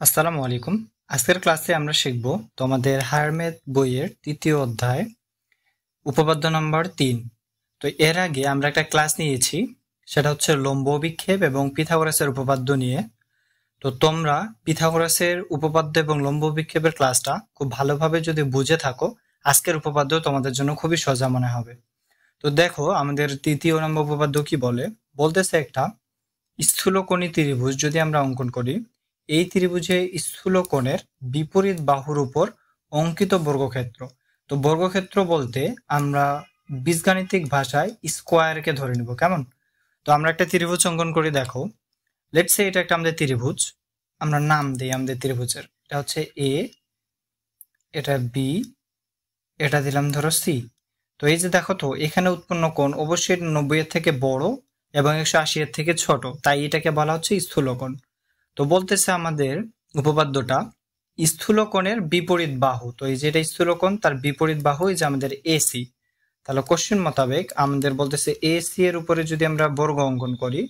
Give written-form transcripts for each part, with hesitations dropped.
আসসালামু আলাইকুম। আজকের ক্লাসে আমরা শিখব তোমাদের হায়ার ম্যাথ বইয়ের তৃতীয় অধ্যায় উপপাদ্য নম্বর ৩। তো এর আগে আমরা একটা ক্লাস নিয়েছি, সেটা হচ্ছে লম্ব অভিক্ষেপ এবং পিথাগোরাসের উপপাদ্য নিয়ে। তো তোমরা পিথাগোরাসের উপপাদ্য এবং লম্ব অভিক্ষেপের ক্লাসটা খুব ভালোভাবে যদি বুঝে থাকো, আজকের উপপাদ্য তোমাদের জন্য খুবই সোজা মনে হবে। তো দেখো আমাদের তৃতীয় নম্বর উপপাদ্য কি বলতেছে একটা স্থূলকোণী ত্রিভুজ যদি আমরা অঙ্কন করি, এই ত্রিভুজে স্থূলকোণের বিপরীত বাহুর উপর অঙ্কিত বর্গক্ষেত্র। তো বর্গক্ষেত্র বলতে আমরা বীজগাণিতিক ভাষায় স্কোয়ারকে ধরে নিব, কেমন? তো আমরা একটা ত্রিভুজ অঙ্কন করি। দেখো, লেটস সে এটা একটা আমাদের ত্রিভুজ, আমরা নাম দিই আমাদের ত্রিভুজের। এটা হচ্ছে এ, এটা বি, এটা দিলাম ধরো সি। তো এই যে দেখো, তো এখানে উৎপন্ন কোণ অবশ্যই 90 এর থেকে বড় এবং 180 এর থেকে ছোট, তাই এটাকে বলা হচ্ছে স্থূলকোণ। তো বলতেছে আমাদের উপপাদ্যটা স্থূলকোণের বিপরীত বাহু। তো এই যে এটা স্থূলকোণ, তার বিপরীত বাহু এই যে আমাদের এসি। তাহলে কোশ্চেন মোতাবেক আমাদের বলতেছে এসি এর উপরে যদি আমরা বর্গ অঙ্কন করি,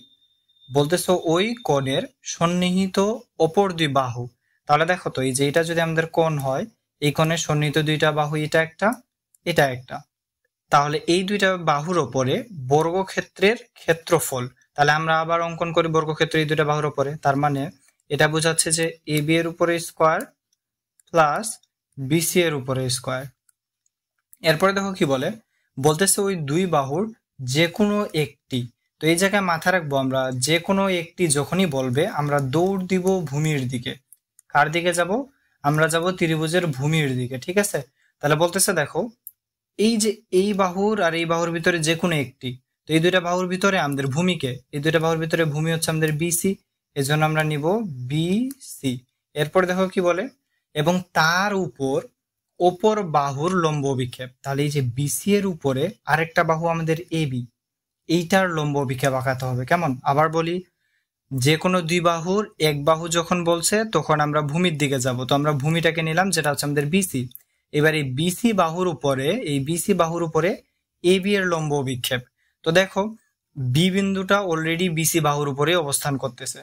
বলতেছে ওই কোণের সন্নিহিত অপর দুই বাহু। তাহলে দেখো, তো এই যে এটা যদি আমাদের কোণ হয়, এই কোণের সন্নিহিত দুইটা বাহু এটা একটা, এটা একটা। তাহলে এই দুইটা বাহুর ওপরে বর্গক্ষেত্রের ক্ষেত্রফল। তাহলে আমরা আবার অঙ্কন করি বর্গক্ষেত্র এই দুইটা বাহুর ওপরে। তার মানে এটা বোঝাচ্ছে যে এ বি এর উপরে স্কোয়ার প্লাস বিসি এর উপরে স্কোয়ার। এরপরে দেখো কি বলতেছে ওই দুই বাহুর যে কোনো একটি। তো এই জায়গায় মাথা রাখবো আমরা, যে কোনো একটি যখনই বলবে আমরা দৌড় দিব ভূমির দিকে। কার দিকে যাব? আমরা যাব ত্রিভুজের ভূমির দিকে, ঠিক আছে? তাহলে বলতেছে দেখো, এই যে এই বাহুর আর এই বাহুর ভিতরে যে কোনো একটি, তো এই দুইটা বাহুর ভিতরে আমাদের ভূমিকে, এই দুইটা বাহুর ভিতরে ভূমি হচ্ছে আমাদের বিসি, এই জন্য আমরা নিব বিসি। এরপর দেখো কি এবং তার উপর অপর বাহুর লম্ব অভিক্ষেপ। তাহলে এই যে বিসি এর উপরে আরেকটা বাহু আমাদের এবি, এইটার লম্ব অভিক্ষেপ আঁকাতে হবে, কেমন? আবার বলি, যে কোনো দুই বাহুর এক বাহু যখন বলছে তখন আমরা ভূমির দিকে যাব। তো আমরা ভূমিটাকে নিলাম, যেটা হচ্ছে আমাদের বিসি। এবার এই বিসি বাহুর উপরে, এই বিসি বাহুর উপরে এবি এর লম্ব অভিক্ষেপ। তো দেখো, বি বিন্দুটা অলরেডি বিসি বাহুর উপরে অবস্থান করতেছে।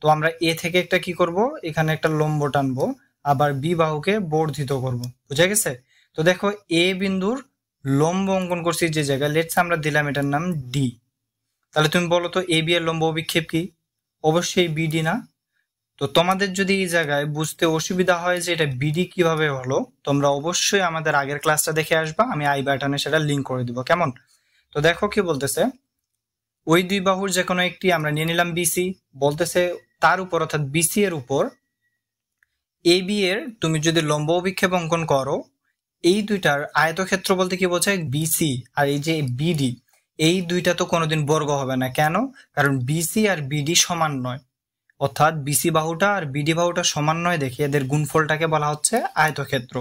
তো আমরা এ থেকে একটা কি করব, এখানে একটা লম্ব টানবো, আবার বি বাহুকে বর্ধিত করব। বুঝা গেছে? তো দেখো, এ বিন্দুর লম্ব অঙ্কন করছি যে জায়গায়, লেটস আমরা দিলাম এটার নাম ডি। তাহলে তুমি বলো তো এ বি এর লম্ব অভিক্ষেপ কি? অবশ্যই বিডি না? তো তোমাদের যদি এই জায়গায় বুঝতে অসুবিধা হয় যে এটা বিডি কিভাবে হলো, তোমরা অবশ্যই আমাদের আগের ক্লাসটা দেখে আসবা, আমি আই বাটনে সেটা লিঙ্ক করে দিব, কেমন? তো দেখো কি বলতেছে, ওই দুই বাহুর যে কোনো একটি আমরা নিয়ে নিলাম বিসি। বলতেছে তার উপর, অর্থাৎ বিসি এর উপর এবি এর তুমি যদি লম্ব অভিক্ষেপ অঙ্কন করো, এই দুইটার আয়তক্ষেত্র বলতে কি বোঝায়? বিসি আর এই যে বিডি, এই দুইটা তো কোনোদিন বর্গ হবে না। কেন? কারণ বিসি আর বিডি সমান নয়, অর্থাৎ বিসি বাহুটা আর বিডি বাহুটা সমান নয় দেখে এদের গুণফলটাকে বলা হচ্ছে আয়তক্ষেত্র।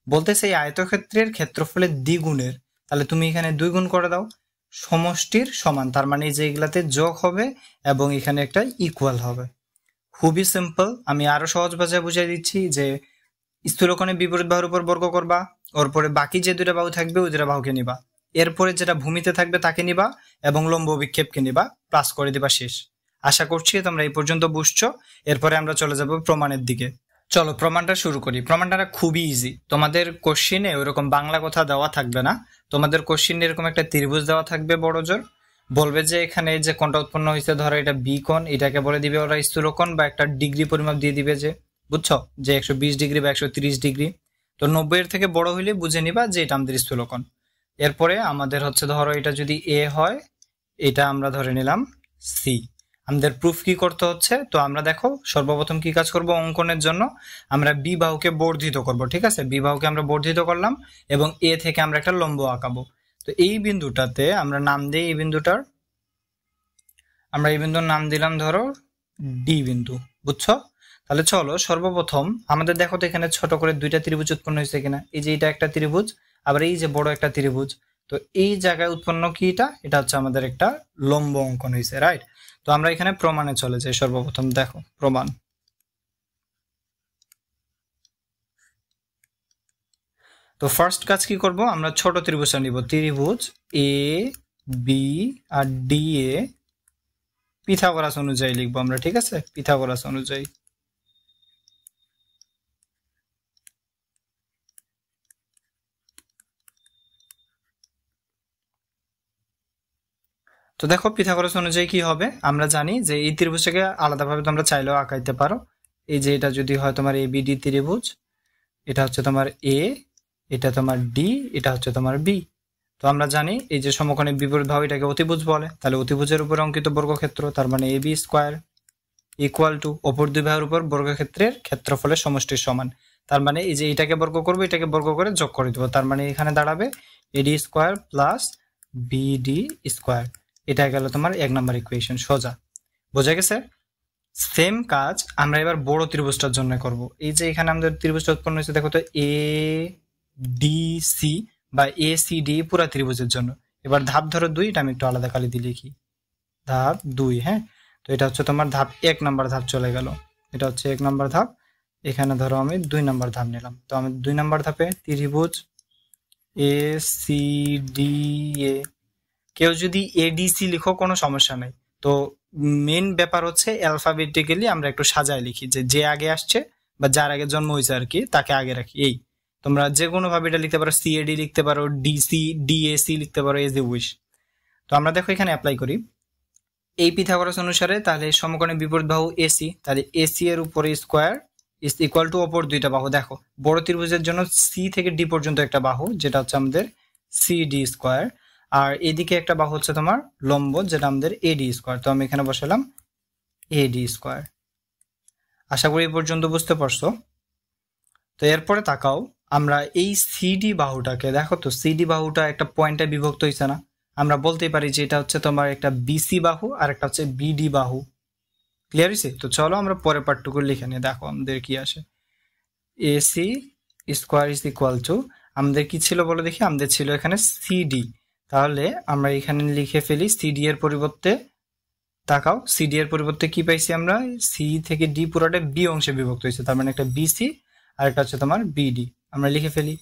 বলতেছে এই আয়তক্ষেত্রের ক্ষেত্রফলের দ্বিগুণের। তাহলে তুমি এখানে 2 গুণ করে দাও, সমষ্টির সমান, তার মানে যে এগুলাতে যোগ হবে এবং এখানে একটা ইকুয়াল হবে। খুবই সিম্পল। আমি আরো সহজ ভাষায় বুঝিয়ে দিচ্ছি যে স্থূলকোণের বিপরীত বাহুর উপর বর্গ করবা, ওর পরে বাকি যে দুইটা বাহু থাকবে ওই দুটা বাহুকে নিবা, এরপরে যেটা ভূমিতে থাকবে তাকে নিবা এবং লম্ব অভিক্ষেপকে নিবা, প্লাস করে দিবা, শেষ। আশা করছি তোমরা এই পর্যন্ত বুঝছো। এরপরে আমরা চলে যাব প্রমাণের দিকে। চলো প্রমাণটা শুরু করি। প্রমাণটা খুবই ইজি। তোমাদের কোশ্চিনে ওইরকম বাংলা কথা দেওয়া থাকবে না, তোমাদের কোশ্চিনে এরকম একটা ত্রিভুজ দেওয়া থাকবে বড় জোর, বলবে যে এখানে যে কোণটা উৎপন্ন হয়েছে, ধরো এটা বি কোণ, এটাকে বলে দিবে ওরা স্থূলকোণ, বা একটা ডিগ্রি পরিমাপ দিয়ে দিবে, যে বুঝছো যে 120 ডিগ্রি বা 130 ডিগ্রি। তো 90 এর থেকে বড় হইলে বুঝে নিবা যে এটা আমাদের স্থূলকোণ। এরপরে আমাদের হচ্ছে, ধরো এটা যদি এ হয়, এটা আমরা ধরে নিলাম সি। আমাদের প্রুফ কি করতে হচ্ছে? তো আমরা দেখো সর্বপ্রথম কি কাজ করব, অঙ্কনের জন্য আমরা বি বাহুকে বর্ধিত করব, ঠিক আছে? বি বাহুকে আমরা বর্ধিত করলাম এবং এ থেকে আমরা একটা লম্ব আঁকাবো। তো এই বিন্দুটাতে আমরা নাম দিই, এই বিন্দুটার আমরা এই বিন্দুর নাম দিলাম ধরো ডি বিন্দু, বুঝছো? তাহলে চলো সর্বপ্রথম আমাদের দেখো তো এখানে ছোট করে দুইটা ত্রিভুজ উৎপন্ন হয়েছে কিনা। এই যে এটা একটা ত্রিভুজ, আবার এই যে বড় একটা ত্রিভুজ। তো এই জায়গায় উৎপন্ন কি, এটা হচ্ছে আমাদের একটা লম্ব অঙ্কন হয়েছে, রাইট? তো আমরা এখানে প্রমাণে চলে যাই। সর্বপ্রথম দেখো প্রমাণ। তো ফার্স্ট কাজ কি করব, আমরা ছোট ত্রিভুজটা নিব, ত্রিভুজ এ বি আর ডি এ পিথাগোরাস অনুযায়ী লিখবো আমরা, ঠিক আছে? পিথাগোরাস অনুযায়ী। তো দেখো পিথাগোরাস অনুযায়ী কি হবে, আমরা জানি যে এই ত্রিভুজটাকে আলাদাভাবে তোমরা চাইলেও আঁকাইতে পারো। এই যে এটা যদি হয় তোমার এবিডি ত্রিভুজ, এটা হচ্ছে তোমার এ, এটা তোমার ডি, এটা হচ্ছে তোমার বি। তো আমরা জানি এই যে সমকোণের বিপরীত বাহু এটাকে অতিভুজ বলে, তাহলে অতিভুজের উপরে অঙ্কিত বর্গক্ষেত্র তার মানে এবি স্কোয়ার ইকুয়াল টু অপর দুই বাহুর উপর বর্গক্ষেত্রের ক্ষেত্রফলের সমষ্টির সমান। তার মানে এই যে এটাকে বর্গ করবো, এটাকে বর্গ করে যোগ করে দেবো, তার মানে এখানে দাঁড়াবে এডি স্কোয়ার প্লাস বিডি স্কোয়ার। এটা গেল তোমার 1 নম্বর ইকুয়েশন, সোজা। বোঝা গেছে? সেম কাজ আমরা এবার বড় ত্রিভুজটার জন্য করব। এই যে এখানে আমাদের ত্রিভুজটা উৎপন্ন হয়েছে দেখো তো, এ ডি সি বা এ সি ডি পুরা ত্রিভুজের জন্য। এবার ধাপ ধরো 2, এটা আমি একটু আলাদা কালি দিয়ে লিখি, ধাপ 2। হ্যাঁ, তো এটা হচ্ছে তোমার ধাপ 1 নম্বর ধাপ চলে গেল, এটা হচ্ছে 1 নম্বর ধাপ। এখানে ধরো আমি 2 নম্বর ধাপ নিলাম, তো আমি 2 নম্বর ধাপে ত্রিভুজ এ সি ডি এ, কেউ যদি এডিসি লিখো কোনো সমস্যা নাই। তো মেন ব্যাপার হচ্ছে অ্যালফাবেটিক্যালি আমরা একটু সাজায় লিখি, যে আগে আসছে বা যার আগে জন্ম হয়েছে আর কি তাকে আগে রাখি। এই তোমরা যে কোনো ভাবে এটা লিখতে পারো, সিএডি লিখতে পারো, ডিসি ডিএসি লিখতে পারো, এজ এ উইশ। তো আমরা দেখো এখানে অ্যাপ্লাই করি এই পিথাগোরাস অনুসারে, তাহলে সমকোণের বিপরীত বাহু এসি, তাহলে এসি এর উপরে স্কোয়ার ইজ ইকুয়াল টু অপর দুইটা বাহু। দেখো বড় ত্রিভুজের জন্য সি থেকে ডি পর্যন্ত একটা বাহু, যেটা হচ্ছে আমাদের সিডি স্কোয়ার, আর এদিকে একটা বাহু হচ্ছে তোমার লম্ব, যেটা আমাদের এডি স্কোয়ার। তো আমি এখানে বসালাম এডি স্কোয়ার। আশা করি এই পর্যন্ত বুঝতে পারছো। তো এরপরে তাকাও, আমরা এই সিডি বাহুটাকে দেখো তো, সিডি বাহুটা একটা পয়েন্টে বিভক্ত হয়েছে না? আমরা বলতেই পারি যে এটা হচ্ছে তোমার একটা বিসি বাহু আর একটা হচ্ছে বিডি বাহু। ক্লিয়ার হয়েছে? তো চলো আমরা পরের পার্টটুকু লিখে নিই, দেখো আমাদের কি আসে। AC square is equal to, আমাদের কি ছিল বলে দেখি, আমাদের ছিল এখানে সিডি। তাহলে আমরা এখানে লিখে ফেলি সিডি এর পরিবর্তে, তাকাও সিডি এর পরিবর্তে কি পাইছি আমরা, সি থেকে ডি পুরোটা বি অংশে বিভক্ত হয়েছে, তার মানে একটা বিসি আর একটা হচ্ছে তোমার বিডি। আমরা লিখে ফেলি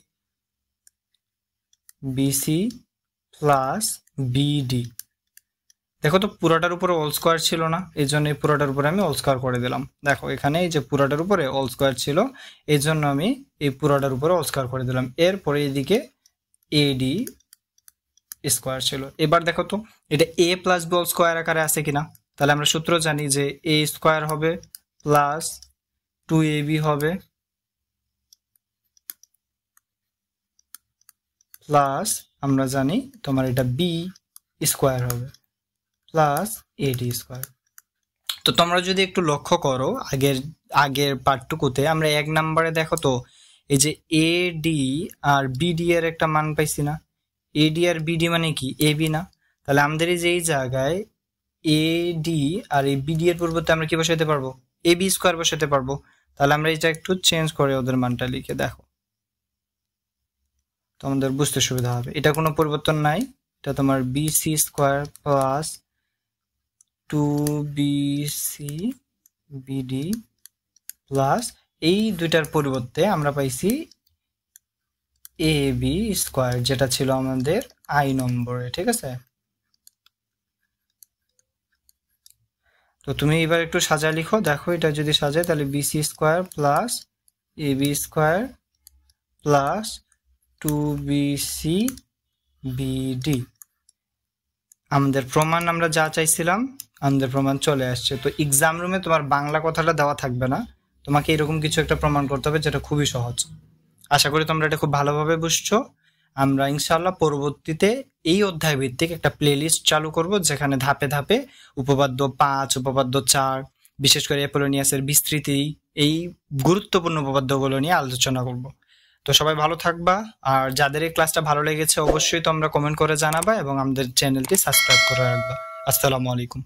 বিসি প্লাস বিডি। দেখো তো পুরোটার উপরে অল স্কোয়ার ছিল না, এই জন্য এই পুরোটার উপরে আমি অল স্কোয়ার করে দিলাম। দেখো এখানে এই যে পুরোটার উপরে অল স্কোয়ার ছিল, এই জন্য আমি এই পুরোটার উপরে অল স্কোয়ার করে দিলাম। এরপরে এদিকে এডি স্কোয়ার ছিল। এবার দেখো তো এটা এ প্লাস বি অল স্কোয়ার আকারে আছে কিনা, তাহলে আমরা সূত্র জানি যে এ স্কোয়ার হবে প্লাস 2ab হবে প্লাস আমরা জানি তোমার এটা বি স্কোয়ার হবে প্লাস এডি স্কোয়ার। তো তোমরা যদি একটু লক্ষ্য করো আগের পার্টটুকুতে আমরা 1 নম্বরে দেখো তো এই যে এডি আর বিডি এর একটা মান পাইছি না? এডি আর বিডি মানে কি এবি না? তাহলে আমাদের এই যে এই জায়গায় এডি আর এই বিডি এর পরিবর্তে আমরা কি বসাইতে পারবো? এবি স্কোয়ার বসাতে পারবো। তাহলে আমরা এটা একটু চেঞ্জ করে ওদের মানটা লিখে দেখো, তোমাদের বুঝতে সুবিধা হবে। এটা কোনো পরিবর্তন নাই, এটা তোমার BC square plus 2bc BD plus এই দুইটার পরিবর্তে আমরা পাইছি এ বি স্কোয়ার, যেটা ছিল আমাদের আই নম্বরে। ঠিক আছে, তো তুমি এবার একটু সাজা লিখো, দেখো এটা যদি সাজায় তাহলে BC square plus A B square plus 2bc BD. আমাদের প্রমাণ আমরা যা চাইছিলাম আমাদের প্রমাণ চলে আসছে। তো এক্সাম রুমে তোমার বাংলা কথাটা দেওয়া থাকবে না, তোমাকে এরকম কিছু একটা প্রমাণ করতে হবে যেটা খুবই সহজ। আশা করি তোমরা এটা খুব ভালোভাবে বুঝছো। আমরা ইনশাআল্লাহ পরবর্তীতে এই অধ্যায় ভিত্তিক একটা প্লেলিস্ট চালু করব, যেখানে ধাপে ধাপে উপপাদ্য 5, উপপাদ্য 4, বিশেষ করে অ্যাপোলোনিয়াসের বিস্তৃতি, এই গুরুত্বপূর্ণ উপপাদ্যগুলো নিয়ে আলোচনা করব। তো সবাই ভালো থাকবা, আর যাদের এই ক্লাসটা ভালো লেগেছে অবশ্যই তোমরা কমেন্ট করে জানাবা এবং আমাদের চ্যানেলটি সাবস্ক্রাইব করে রাখবা। আসসালামু আলাইকুম।